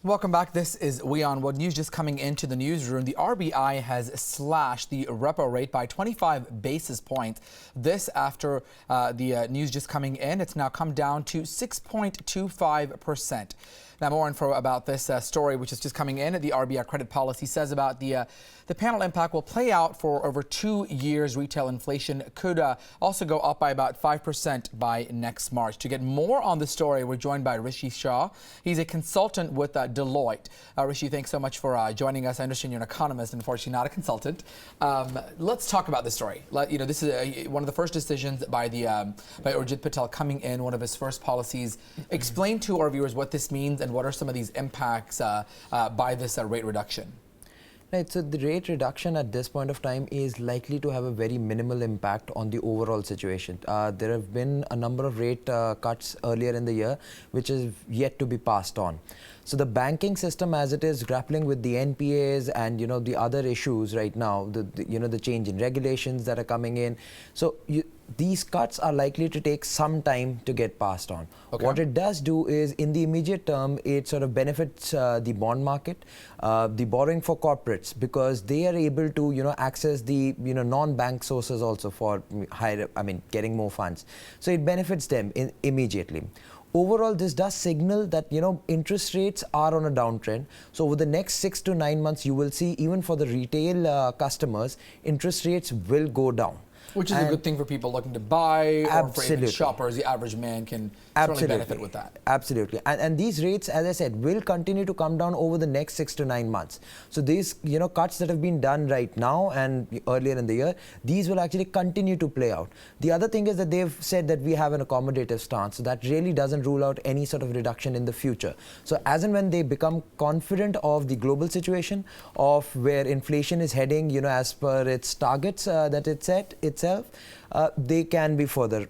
Welcome back. This is We On. What news just coming into the newsroom? The RBI has slashed the repo rate by 25 basis points. This after the news just coming in. It's now come down to 6.25%. Now, more info about this story, which is just coming in. The RBI credit policy says about the panel impact will play out for over 2 years. Retail inflation could also go up by about 5% by next March. To get more on the story, we're joined by Rishi Shah. He's a consultant with Deloitte. Rishi, thanks so much for joining us. I understand you're an economist, unfortunately not a consultant. Let's talk about this story. This is one of the first decisions by Urjit Patel coming in, one of his first policies. Explain to our viewers what this means and what are some of these impacts by this rate reduction. Right, so the rate reduction at this point of time is likely to have a very minimal impact on the overall situation. There have been a number of rate cuts earlier in the year, which is yet to be passed on. So the banking system, as it is grappling with the NPAs and the other issues right now, the change in regulations that are coming in. So these cuts are likely to take some time to get passed on. Okay. What it does do is, in the immediate term, it sort of benefits the bond market, the borrowing for corporates, because they are able to access the non-bank sources also for getting more funds. So it benefits them immediately. Overall, this does signal that interest rates are on a downtrend. So over the next 6 to 9 months, you will see, even for the retail customers, interest rates will go down. Which is a good thing for people looking to buy, or for even shoppers. The average man can certainly benefit with that. Absolutely. And these rates, as I said, will continue to come down over the next 6 to 9 months. So these cuts that have been done right now and earlier in the year, these will actually continue to play out. The other thing is that they've said that we have an accommodative stance. So that really doesn't rule out any sort of reduction in the future. So as and when they become confident of the global situation, of where inflation is heading, as per its targets that it set itself, they can be further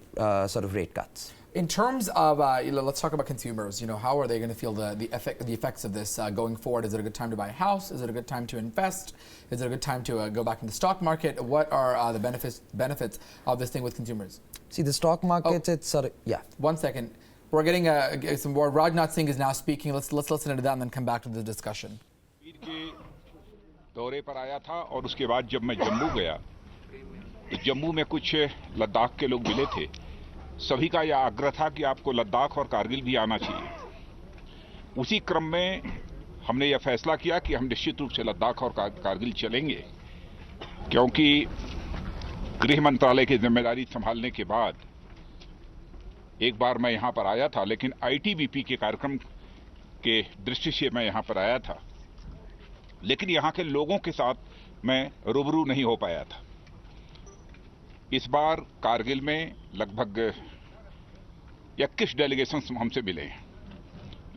sort of rate cuts. In terms of, let's talk about consumers. How are they going to feel the effects of this going forward? Is it a good time to buy a house? Is it a good time to invest? Is it a good time to go back in the stock market? What are the benefits of this thing with consumers? See, the stock markets, it's sort of, yeah. 1 second. We're getting some more. Rajnath Singh is now speaking. Let's listen to that and then come back to the discussion. दौरे पर आया था और उसके बाद जब मैं जम्मू गया, तो जम्मू में कुछ लद्दाख के लोग मिले थे। सभी का यह आग्रह था कि आपको लद्दाख और कारगिल भी आना चाहिए। उसी क्रम में हमने यह फैसला किया कि हम निश्चित रूप से लद्दाख और कारगिल चलेंगे, क्योंकि गृह मंत्रालय की जिम्मेदारी संभालने के बाद एक बार मैं यहां पर आया था, लेकिन आईटीबीपी के कार्यक्रम के दृष्टि से मैं यहां पर आया था, लेकिन यहां के लोगों के साथ मैं रूबरू नहीं हो पाया था। इस बार कारगिल में लगभग 21 डेलीगेशंस हमसे मिले हैं।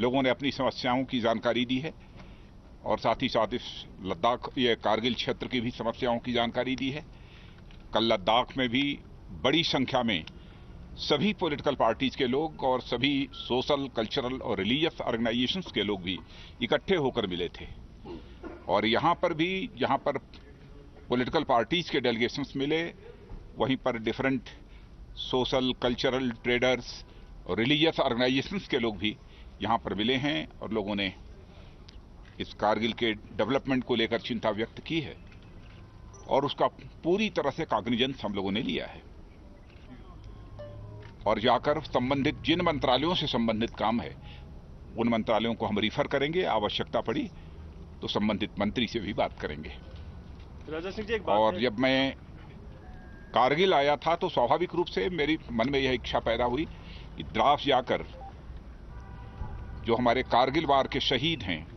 लोगों ने अपनी समस्याओं की जानकारी दी है और साथ ही साथ इस लद्दाख कारगिल क्षेत्र की भी समस्याओं की जानकारी दी है। कल लद्दाख में भी बड़ी संख्या में सभी पॉलिटिकल पार्टीज के लोग और सभी सोशल, कल्चरल और रिलीजियस ऑर्गेनाइजेशंस के लोग भी इकट्ठे होकर मिले थे। और यहाँ पर पॉलिटिकल पार्टीज के डेलीगेशंस मिले, वहीं पर डिफरेंट सोशल, कल्चरल, ट्रेडर्स और रिलीजियस ऑर्गेनाइजेशंस के लोग भी यहाँ पर मिले हैं और लोगों ने इस कारगिल के डेवलपमेंट को लेकर चिंता व्यक्त की है और उसका पूरी तरह से कॉग्निजेंस हम लोगों ने लिया है। और जाकर संबंधित जिन मंत्रालयों से संबंधित काम है उन मंत्रालयों को हम रिफर करेंगे, आवश्यकता पड़ी तो संबंधित मंत्री से भी बात करेंगे। और जब मैं कारगिल आया था तो स्वाभाविक रूप से मेरी मन में यह इच्छा पैदा हुई कि द्रास जाकर जो हमारे कारगिल वार के शहीद हैं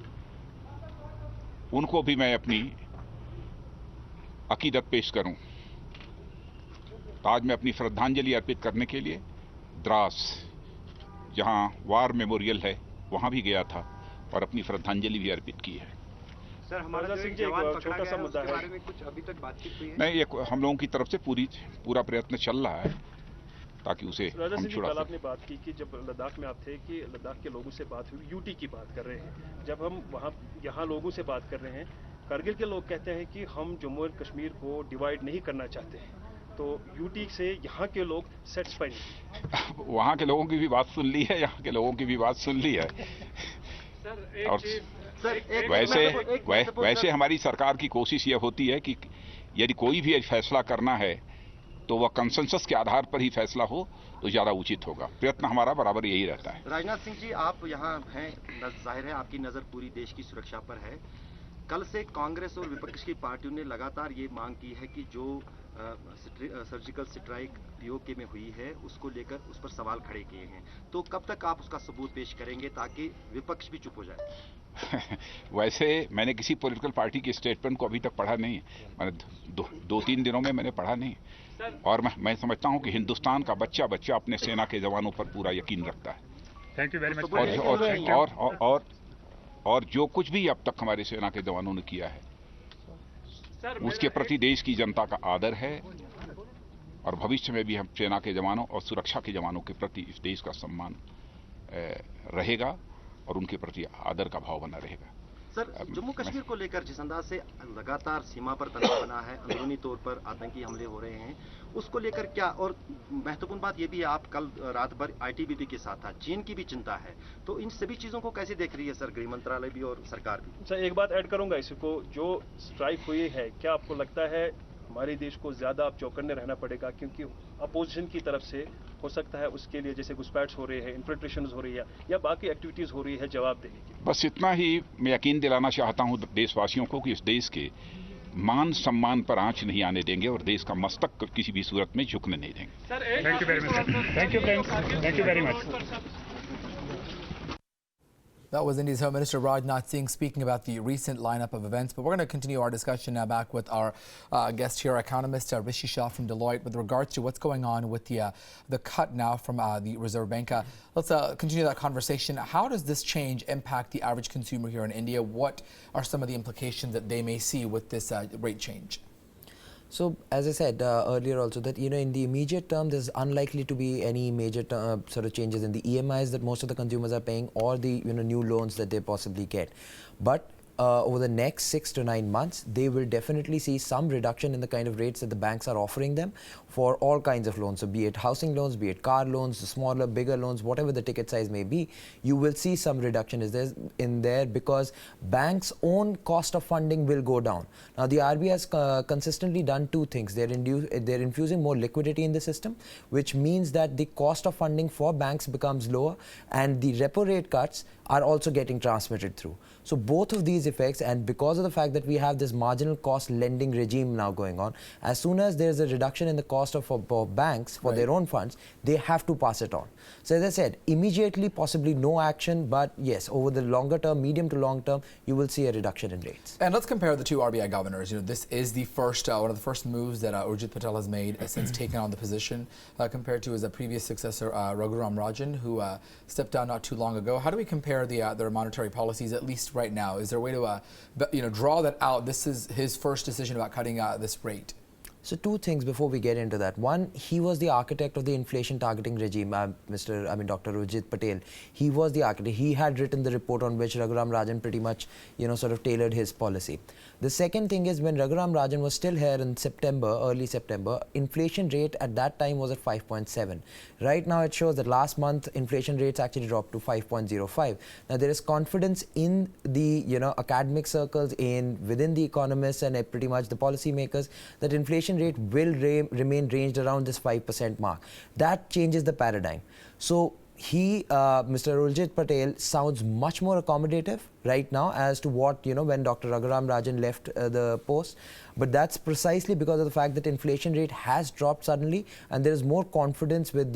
उनको भी मैं अपनी अकीदत पेश करूं। आज मैं अपनी श्रद्धांजलि अर्पित करने के लिए द्रास, जहां वार मेमोरियल है, वहां भी गया था और अपनी श्रद्धांजलि भी अर्पित की है। सर, हमारा एक छोटा सा मुद्दा है, कुछ अभी तक बातचीत हुई है? नहीं, ये हम लोगों की तरफ से पूरा प्रयत्न चल रहा है ताकि उसे हम छुड़ा सकें। आपने बात की कि जब लद्दाख में आप थे कि लद्दाख के लोगों से बात हुई, यूटी की बात कर रहे हैं। जब हम यहाँ लोगों से बात कर रहे हैं, कारगिल के लोग कहते हैं कि हम जम्मू और कश्मीर को डिवाइड नहीं करना चाहते हैं, तो यूटी से यहाँ के लोग सेटिस्फाइड नहीं। वहाँ के लोगों की भी बात सुन ली है, यहाँ के लोगों की भी बात सुन ली है। और वैसे हमारी सरकार की कोशिश ये होती है कि यदि कोई भी फैसला करना है तो वह कंसेंसस के आधार पर ही फैसला हो तो ज्यादा उचित होगा। प्रयत्न हमारा बराबर यही रहता है। राजनाथ सिंह जी, आप यहाँ हैं, जाहिर है आपकी नजर पूरी देश की सुरक्षा पर है। कल से कांग्रेस और विपक्ष की पार्टियों ने लगातार ये मांग की है कि जो सर्जिकल स्ट्राइक पीओके में हुई है उसको लेकर उस पर सवाल खड़े किए हैं, तो कब तक आप उसका सबूत पेश करेंगे ताकि विपक्ष भी चुप हो जाए? वैसे मैंने किसी पॉलिटिकल पार्टी के स्टेटमेंट को अभी तक पढ़ा नहीं, मैंने दो तीन दिनों में मैंने पढ़ा नहीं, और मैं समझता हूं कि हिंदुस्तान का बच्चा बच्चा अपने सेना के जवानों पर पूरा यकीन रखता है। Thank you very much. और जो कुछ भी अब तक हमारे सेना के जवानों ने किया है उसके प्रति देश की जनता का आदर है, और भविष्य में भी हम सेना के जवानों और सुरक्षा के जवानों के प्रति इस देश का सम्मान रहेगा और उनके प्रति आदर का भाव बना रहेगा। सर, जम्मू कश्मीर को लेकर जिस अंदाज से लगातार सीमा पर तनाव बना है, अंदरूनी तौर पर आतंकी हमले हो रहे हैं, उसको लेकर क्या, और महत्वपूर्ण बात यह भी है आप कल रात भर आईटीबीपी के साथ था, चीन की भी चिंता है, तो इन सभी चीजों को कैसे देख रही है सर गृह मंत्रालय भी और सरकार भी? सर, एक बात ऐड करूंगा इसको, जो स्ट्राइक हुई है, क्या आपको लगता है हमारे देश को ज्यादा अब चौकन्ने रहना पड़ेगा, क्योंकि अपोजिशन की तरफ से हो सकता है उसके लिए जैसे घुसपैठ हो रही है, इन्फिल्ट्रेशन हो रही है या बाकी एक्टिविटीज हो रही है, जवाब देने की? बस इतना ही मैं यकीन दिलाना चाहता हूं देशवासियों को कि इस देश के मान सम्मान पर आंच नहीं आने देंगे और देश का मस्तक किसी भी सूरत में झुकने नहीं देंगे। Thank you very much. Thank you friends, thank you very much. That was India's Home Minister Rajnath Singh speaking about the recent lineup of events. But we're going to continue our discussion now back with our guest here, economist Rishi Shah from Deloitte, with regards to what's going on with the cut now from the Reserve Bank. Let's continue that conversation. How does this change impact the average consumer here in India? What are some of the implications that they may see with this rate change? So, as I said earlier also, that in the immediate term there's unlikely to be any major sort of changes in the EMIs that most of the consumers are paying, or the new loans that they possibly get. But over the next 6 to 9 months, they will definitely see some reduction in the kind of rates that the banks are offering them for all kinds of loans. So be it housing loans, be it car loans, smaller, bigger loans, whatever the ticket size may be, you will see some reduction in there because banks' own cost of funding will go down. Now, the RBI has consistently done two things. They're infusing more liquidity in the system, which means that the cost of funding for banks becomes lower, and the repo rate cuts are also getting transmitted through. So both of these effects, and because of the fact that we have this marginal cost lending regime now going on, as soon as there's a reduction in the cost of banks for their own funds, they have to pass it on. So as I said, immediately possibly no action, but yes, over the longer term, medium to long term, you will see a reduction in rates. And let's compare the two RBI governors. This is the first one of the first moves that Urjit Patel has made since taking on the position, compared to his previous successor Raghuram Rajan, who stepped down not too long ago. How do we compare their monetary policies, at least right now? Is there a way to draw that out? This is his first decision about cutting this rate. So two things before we get into that. One, he was the architect of the inflation targeting regime, Dr. Urjit Patel. He was the architect. He had written the report on which Raghuram Rajan pretty much, sort of tailored his policy. The second thing is, when Raghuram Rajan was still here in September, early September, inflation rate at that time was at 5.7. Right now it shows that last month inflation rates actually dropped to 5.05. Now there is confidence in the academic circles, within the economists and pretty much the policymakers, that inflation rate will remain ranged around this 5% mark. That changes the paradigm. So Mr. Urjit Patel sounds much more accommodative right now as to what, when Dr. Raghuram Rajan left the post. But that's precisely because of the fact that inflation rate has dropped suddenly, and there is more confidence with,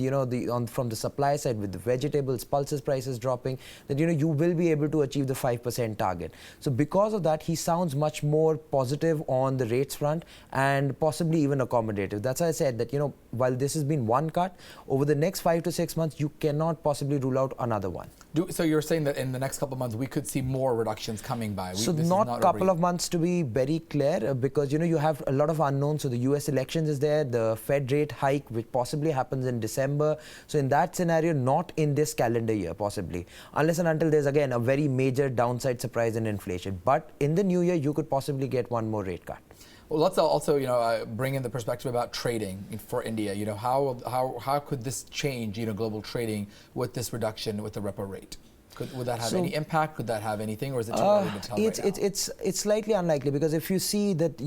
from the supply side, with the vegetables, pulses prices dropping, that, you will be able to achieve the 5% target. So because of that, he sounds much more positive on the rates front and possibly even accommodative. That's why I said that, while this has been one cut, over the next 5 to 6 months, you cannot possibly rule out another one. So you're saying that in the next couple of months, we could see more reductions coming by? So not a couple of months, to be very clear, because you have a lot of unknowns. So the US elections is there, the Fed rate hike, which possibly happens in December. So in that scenario, not in this calendar year, possibly, unless and until there's again a very major downside surprise in inflation. But in the new year, you could possibly get one more rate cut. Well, let's also bring in the perspective about trading for India. How could this change global trading with this reduction with the repo rate? Would that have any impact? Could that have anything, or is it too early to tell right now? It's slightly unlikely, because if you see that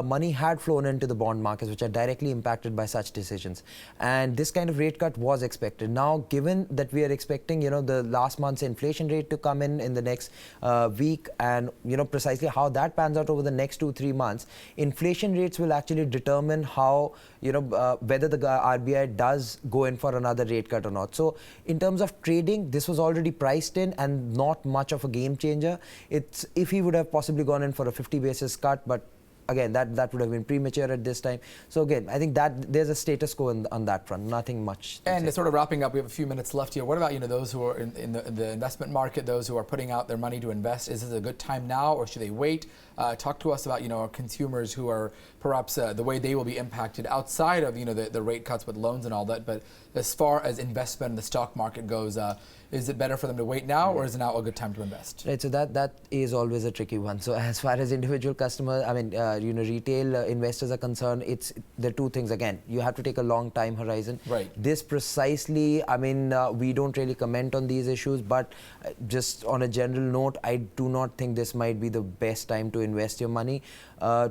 money had flown into the bond markets, which are directly impacted by such decisions, and this kind of rate cut was expected. Now, given that we are expecting the last month's inflation rate to come in the next week, and precisely how that pans out over the next 2-3 months, inflation rates will actually determine how whether the RBI does go in for another rate cut or not. So in terms of trading, this was already priced in and not much of a game changer. It's if he would have possibly gone in for a 50 basis cut, but again, that would have been premature at this time. So again, I think that there's a status quo on that front, nothing much. And sort of wrapping up, we have a few minutes left here. What about those who are in the investment market, those who are putting out their money to invest? Is this a good time now, or should they wait? Talk to us about consumers who are perhaps the way they will be impacted outside of the rate cuts with loans and all that. But as far as investment in the stock market goes, is it better for them to wait now, or is it now a good time to invest? Right, so that is always a tricky one. So as far as individual customers, retail investors are concerned, there are two things. Again, you have to take a long time horizon. Right. This precisely, we don't really comment on these issues, but just on a general note, I do not think this might be the best time to invest your money.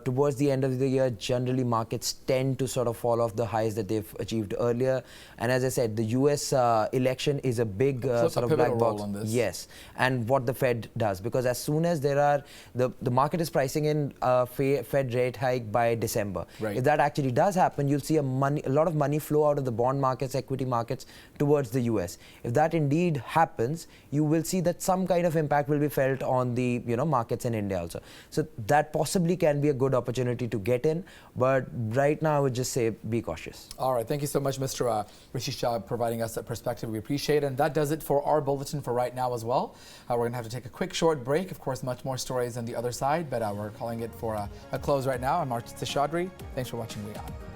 Towards the end of the year, generally markets tend to sort of fall off the highs that they've achieved earlier. And as I said, the US election is a big sort of black box. Yes, and what the Fed does, because as soon as there are the market is pricing in a Fed rate hike by December. Right. If that actually does happen, you'll see a lot of money flow out of the bond markets, equity markets towards the US. If that indeed happens, you will see that some kind of impact will be felt on the markets in India also. So that possibly can be a good opportunity to get in, but right now I would just say be cautious. All right, thank you so much, Mr. Rishi Shah, providing us that perspective. We appreciate it, and that does it for our bulletin for right now as well. We're going to have to take a quick short break. Of course, much more stories on the other side, but we're calling it for a close right now. I'm Archit Seshadri. Thanks for watching WION.